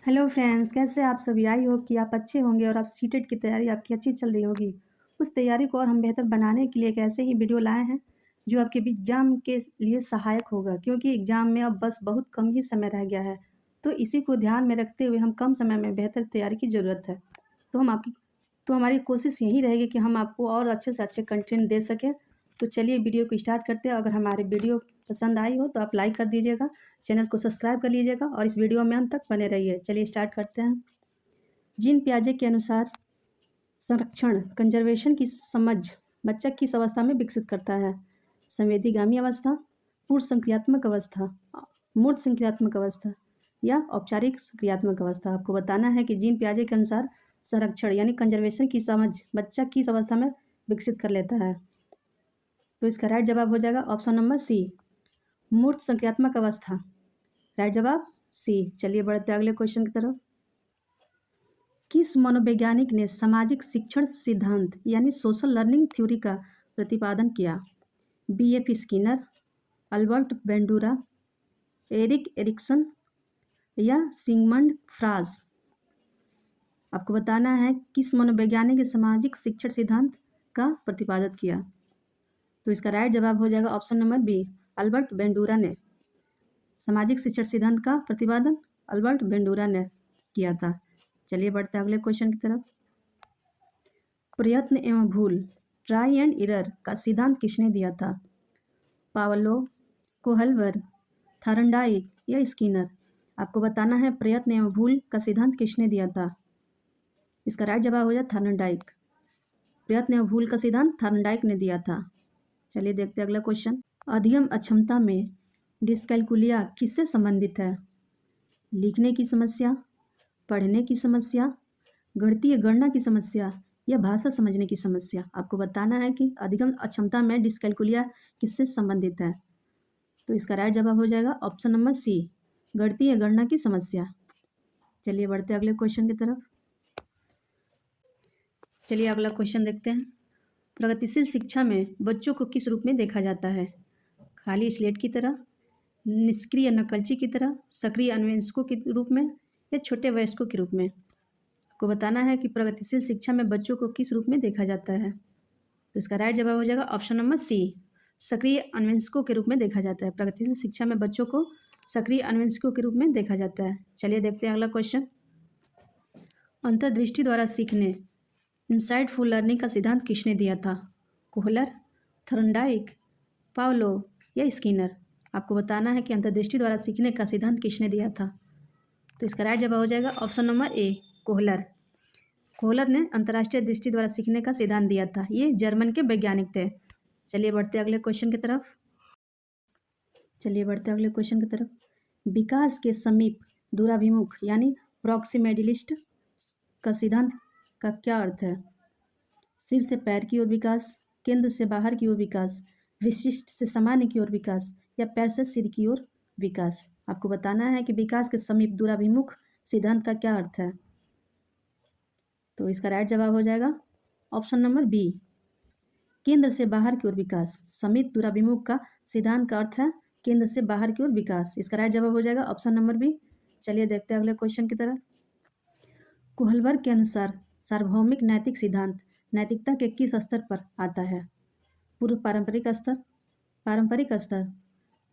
Hello friends, कैसे आप सभी? आई होप कि आप अच्छे होंगे और आप सीटेट की तैयारी आपकी अच्छी चल रही होगी। उस तैयारी को और हम बेहतर बनाने के लिए एक ऐसे ही वीडियो लाए हैं जो आपके भी एग्ज़ाम के लिए सहायक होगा, क्योंकि एग्ज़ाम में अब बस बहुत कम ही समय रह गया है। तो इसी को ध्यान में रखते हुए हम कम समय में बेहतर तैयारी की ज़रूरत है। तो हम आपकी तो हमारी कोशिश यही रहेगी कि हम आपको और अच्छे से अच्छे कंटेंट दे सकें। तो चलिए वीडियो को स्टार्ट करते हैं। अगर हमारी वीडियो पसंद आई हो तो आप लाइक कर दीजिएगा, चैनल को सब्सक्राइब कर लीजिएगा और इस वीडियो में अंत तक बने रहिए। चलिए स्टार्ट करते हैं। जीन पियाजे के अनुसार संरक्षण कंजर्वेशन की समझ बच्चा किस अवस्था में विकसित करता है? संवेदीगामी अवस्था, पूर्व संक्रियात्मक अवस्था, मूर्त संक्रियात्मक अवस्था या औपचारिक संक्रियात्मक अवस्था। आपको बताना है कि जीन पियाजे के अनुसार संरक्षण यानी कंजर्वेशन की समझ बच्चा किस अवस्था में विकसित कर लेता है। तो इसका राइट जवाब हो जाएगा ऑप्शन नंबर सी, मूर्त संक्रियात्मक अवस्था। राइट जवाब सी। चलिए बढ़ते अगले क्वेश्चन की तरफ। किस मनोवैज्ञानिक ने सामाजिक शिक्षण सिद्धांत यानी सोशल लर्निंग थ्योरी का प्रतिपादन किया? B.F. Skinner, Albert Bandura, Erik Erikson या सिगमंड फ्राज। आपको बताना है किस मनोवैज्ञानिक ने सामाजिक शिक्षण सिद्धांत का प्रतिपादन किया। तो इसका राइट जवाब हो जाएगा option number B, Albert Bandura ने। सामाजिक शिक्षण सिद्धांत का प्रतिपादन अल्बर्ट बेंडूरा ने किया था। चलिए बढ़ते अगले क्वेश्चन की तरफ। प्रयत्न एवं भूल ट्राई एंड एरर का सिद्धांत किसने दिया था? पावलो, कोहलवर, थॉर्नडाइक या स्किनर। आपको बताना है प्रयत्न एवं भूल का सिद्धांत किसने दिया था। इसका राइट जवाब हो जाए थॉर्नडाइक। प्रयत्न एवं भूल का सिद्धांत थॉर्नडाइक ने दिया था। चलिए देखते हैं अगला क्वेश्चन। अधिगम अक्षमता में डिस्कैल्कुलिया किससे संबंधित है? लिखने की समस्या, पढ़ने की समस्या, गणितीय गणना की समस्या या भाषा समझने की समस्या। आपको बताना है कि अधिगम अक्षमता में डिस्कैल्कुलिया किससे संबंधित है। तो इसका राइट जवाब हो जाएगा ऑप्शन नंबर सी, गणितीय गणना की समस्या। चलिए बढ़ते अगले क्वेश्चन की तरफ। चलिए अगला क्वेश्चन देखते हैं। प्रगतिशील शिक्षा में बच्चों को किस रूप में देखा जाता है? खाली स्लेट की तरह, निष्क्रिय नकलची की तरह, सक्रिय अन्वेषकों के रूप में या छोटे वयस्कों के रूप में। आपको बताना है कि प्रगतिशील शिक्षा में बच्चों को किस रूप में देखा जाता है। तो इसका राइट जवाब हो जाएगा ऑप्शन नंबर सी, सक्रिय अन्वेषकों के रूप में देखा जाता है। प्रगतिशील शिक्षा में बच्चों को सक्रिय अन्वेषकों के रूप में देखा जाता है। चलिए देखते हैं अगला क्वेश्चन। अंतर्दृष्टि द्वारा सीखने इनसाइटफुल लर्निंग का सिद्धांत किसने दिया था? कोहलर, थॉर्नडाइक, पावलोव या स्किनर। आपको बताना है कि अंतर्दृष्टि द्वारा सीखने का सिद्धांत किसने दिया था। तो इसका राइट जवाब हो जाएगा ऑप्शन नंबर ए, कोहलर। कोहलर ने अंतर्राष्ट्रीय दृष्टि द्वारा सीखने का सिद्धांत दिया था। ये जर्मन के वैज्ञानिक थे। चलिए बढ़ते अगले क्वेश्चन की तरफ। विकास के समीप दूराभिमुख यानी प्रॉक्सिमेडिलिस्ट का सिद्धांत का क्या अर्थ है? सिर से पैर की ओर विकास, केंद्र से बाहर की ओर विकास, विशिष्ट से सामान्य की ओर विकास या पैर से सिर की ओर विकास। आपको बताना है कि विकास के समीप दूराभिमुख सिद्धांत का क्या अर्थ है। तो इसका राइट जवाब हो जाएगा ऑप्शन नंबर बी, केंद्र से बाहर की ओर विकास। समीप दूराभिमुख का सिद्धांत का अर्थ है केंद्र से बाहर की ओर विकास। इसका राइट जवाब हो जाएगा ऑप्शन नंबर बी। चलिए देखते हैं अगले क्वेश्चन की तरफ। कोहलवर के अनुसार सार्वभौमिक नैतिक सिद्धांत नैतिकता के किस स्तर पर आता है? पूर्व पारंपरिक स्तर,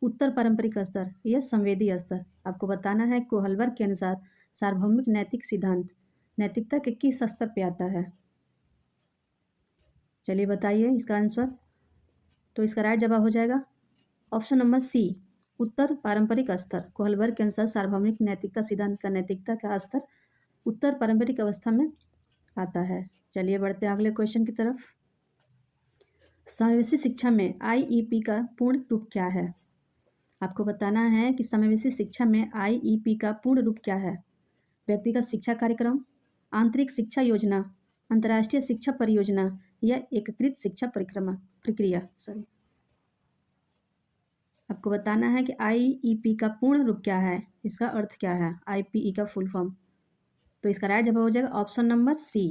उत्तर पारंपरिक स्तर या संवेदी स्तर। आपको बताना है कोहलवर के अनुसार सार्वभौमिक नैतिक सिद्धांत नैतिकता के किस स्तर पर आता है। चलिए बताइए इसका आंसर। तो इसका राइट जवाब हो जाएगा ऑप्शन नंबर सी, उत्तर पारंपरिक स्तर। कोहलवर के अनुसार सार्वभौमिक नैतिकता सिद्धांत का नैतिकता का स्तर उत्तर पारंपरिक अवस्था में आता है। चलिए बढ़ते हैं अगले क्वेश्चन की तरफ। समावेशी शिक्षा में आईईपी का पूर्ण रूप क्या है? आपको बताना है कि समावेशी शिक्षा में आईईपी का पूर्ण रूप क्या है। व्यक्तिगत शिक्षा कार्यक्रम, आंतरिक शिक्षा योजना, अंतर्राष्ट्रीय शिक्षा परियोजना या एकीकृत शिक्षा प्रक्रिया। आपको बताना है कि आईईपी का पूर्ण रूप क्या है, इसका अर्थ क्या है, आईपीई का फुल फॉर्म। तो इसका राइट जवाब हो जाएगा ऑप्शन नंबर सी,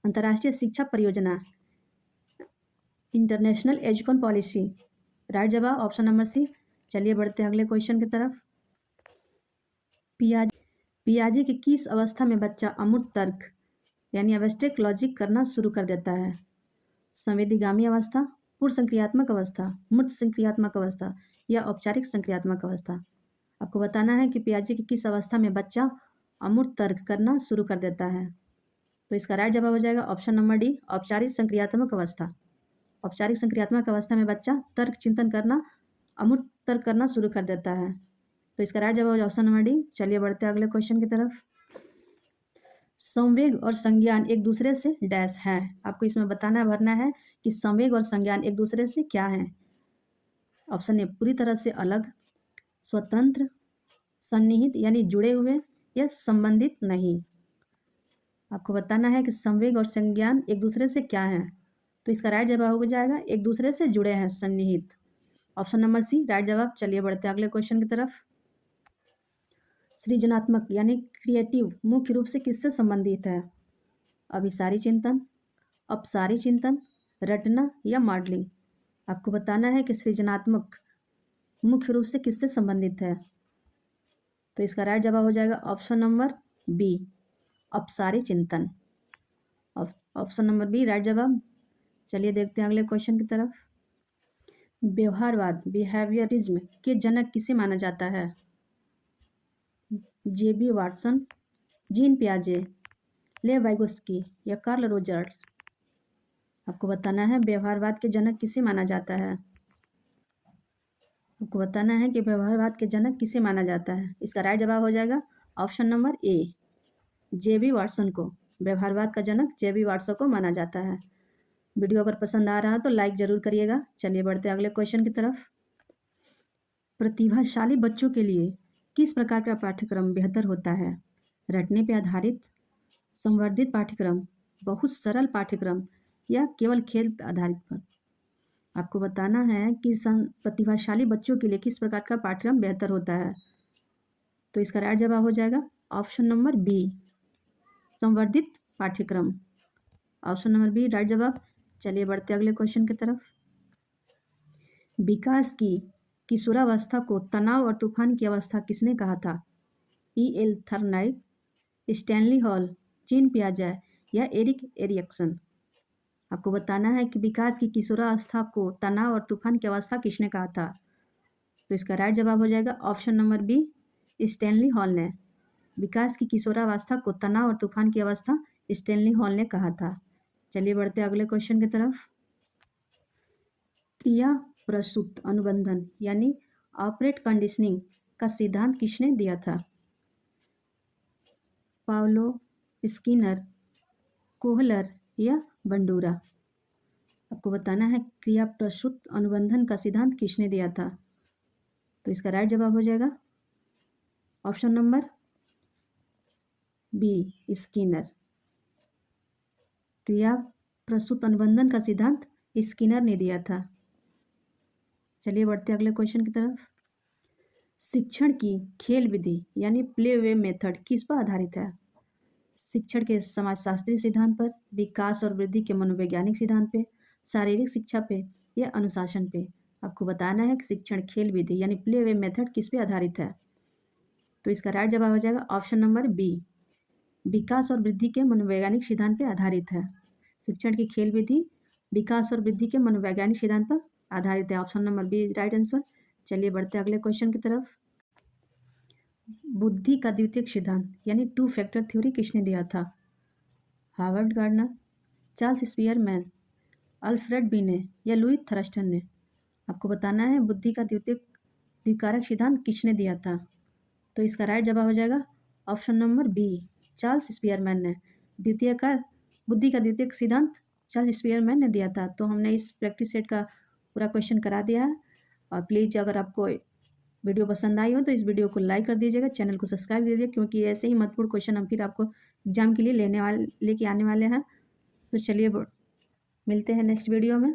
अंतर्राष्ट्रीय शिक्षा परियोजना, इंटरनेशनल एजुकेशन पॉलिसी। राइट जवाब ऑप्शन नंबर सी। चलिए बढ़ते हैं अगले क्वेश्चन की तरफ। पियाजे की किस अवस्था में बच्चा अमूर्त तर्क यानी एब्स्ट्रैक्ट लॉजिक करना शुरू कर देता है? संवेदीगामी अवस्था, पूर्व संक्रियात्मक अवस्था, मूर्त संक्रियात्मक अवस्था या औपचारिक संक्रियात्मक अवस्था? आपको बताना है कि पियाजे की किस अवस्था में बच्चा अमूर्त तर्क करना शुरू कर देता है। तो इसका राइट जवाब हो जाएगा ऑप्शन नंबर डी, औपचारिक संक्रियात्मक अवस्था। औपचारिक संक्रियात्मक अवस्था में बच्चा तर्क चिंतन करना, अमूर्त तर्क करना शुरू कर देता है। तो इसका राइट जवाब हो ऑप्शन नंबर डी। चलिए बढ़ते हैं अगले क्वेश्चन की तरफ। संवेग और संज्ञान एक दूसरे से डैश है। आपको इसमें बताना भरना है कि संवेग और संज्ञान एक दूसरे से क्या है। ऑप्शन ए पूरी तरह से अलग, स्वतंत्र, सन्निहित यानी जुड़े हुए या संबंधित नहीं। आपको बताना है कि संवेग और संज्ञान एक दूसरे से क्या है। तो इसका राइट जवाब हो जाएगा एक दूसरे से जुड़े हैं, सन्निहित। ऑप्शन नंबर सी राइट जवाब। चलिए बढ़ते हैं अगले क्वेश्चन की तरफ। सृजनात्मक यानी क्रिएटिव मुख्य रूप से किससे संबंधित है? अभिसारी चिंतन, अपसारी चिंतन, रटना या मॉडलिंग? आपको बताना है कि सृजनात्मक मुख्य रूप से किससे संबंधित है। तो इसका राइट जवाब हो जाएगा ऑप्शन नंबर बी, अपसारी चिंतन। ऑप्शन नंबर बी राइट जवाब। चलिए देखते हैं अगले क्वेश्चन की तरफ। व्यवहारवाद बिहेवियरिज्म के जनक किसे माना जाता है? जेबी वाटसन, जीन पियाजे, लेव वाइगोस्की या कार्ल रोजर्स? आपको बताना है व्यवहारवाद के जनक किसे माना जाता है। आपको बताना है कि व्यवहारवाद के जनक किसे माना जाता है। इसका राइट जवाब हो जाएगा option number A, J B Watson को। व्यवहारवाद का जनक जेबी वाटसन को माना जाता है। वीडियो अगर पसंद आ रहा है तो लाइक जरूर करिएगा। चलिए बढ़ते हैं अगले क्वेश्चन की तरफ। प्रतिभाशाली बच्चों के लिए किस प्रकार का पाठ्यक्रम बेहतर होता है? रटने पर आधारित, संवर्धित पाठ्यक्रम, बहुत सरल पाठ्यक्रम या केवल खेल पर आधारित पर? आपको बताना है कि प्रतिभाशाली बच्चों के लिए किस प्रकार का पाठ्यक्रम बेहतर होता है। तो इसका राइट जवाब हो जाएगा ऑप्शन नंबर बी, संवर्धित पाठ्यक्रम। ऑप्शन नंबर बी राइट जवाब। चलिए बढ़ते अगले क्वेश्चन की तरफ। विकास की किशोरावस्था को तनाव और तूफान की अवस्था किसने कहा था? E.L. थर्नाइट, स्टैनली हॉल, जीन पियाजे या एरिक एरिक्सन? आपको बताना है कि विकास की किशोरावस्था को तनाव और तूफान की अवस्था किसने कहा था। तो इसका राइट जवाब हो जाएगा option number B, Stanley Hall ने। विकास की किशोरावस्था को तनाव और तूफान की अवस्था स्टैनली हॉल ने कहा था। चलिए बढ़ते अगले क्वेश्चन की तरफ। क्रिया प्रसूत अनुबंधन यानी ऑपरेट कंडीशनिंग का सिद्धांत किसने दिया था? पावलो, स्किनर, कोहलर या बंडूरा? आपको बताना है क्रिया प्रसूत अनुबंधन का सिद्धांत किसने दिया था। तो इसका राइट जवाब हो जाएगा ऑप्शन नंबर बी, स्किनर। क्रिया प्रसूत अनुबंधन का सिद्धांत स्किनर ने दिया था। चलिए बढ़ते अगले क्वेश्चन की तरफ। शिक्षण की खेल विधि यानी प्ले वे मेथड किस पर आधारित है? शिक्षण के समाजशास्त्रीय सिद्धांत पर, विकास और वृद्धि के मनोवैज्ञानिक सिद्धांत पे, शारीरिक शिक्षा पे या अनुशासन पे? आपको बताना है कि शिक्षण खेल विधि यानी प्ले वे मेथड किस पे आधारित है। तो इसका राइट जवाब हो जाएगा ऑप्शन नंबर बी, विकास और वृद्धि के मनोवैज्ञानिक सिद्धांत पे आधारित है। शिक्षण की खेल विधि विकास और वृद्धि के मनोवैज्ञानिक सिद्धांत पर आधारित है। Option number B right answer. चलिए बढ़ते अगले क्वेश्चन की तरफ। बुद्धि का द्वितीयक सिद्धांत यानी टू फैक्टर थ्योरी किसने दिया था? Harvard gardener, Charles Spearman, Alfred बिने या लुई थर्स्टन ने? आपको बताना है बुद्धि का द्विकारक सिद्धांत किसने दिया था। तो इसका राइट जवाब हो जाएगा option number B, Charles Spearman ने। बुद्धि का द्वितीयक सिद्धांत चार्ल्स स्पियरमैन ने दिया था। तो हमने इस प्रैक्टिस सेट का पूरा क्वेश्चन करा दिया है। और प्लीज़ अगर आपको वीडियो पसंद आई हो तो इस वीडियो को लाइक कर दीजिएगा, चैनल को सब्सक्राइब दीजिए, क्योंकि ऐसे ही महत्वपूर्ण क्वेश्चन हम फिर आपको एग्जाम के लिए लेके आने वाले हैं। तो चलिए मिलते हैं नेक्स्ट वीडियो में।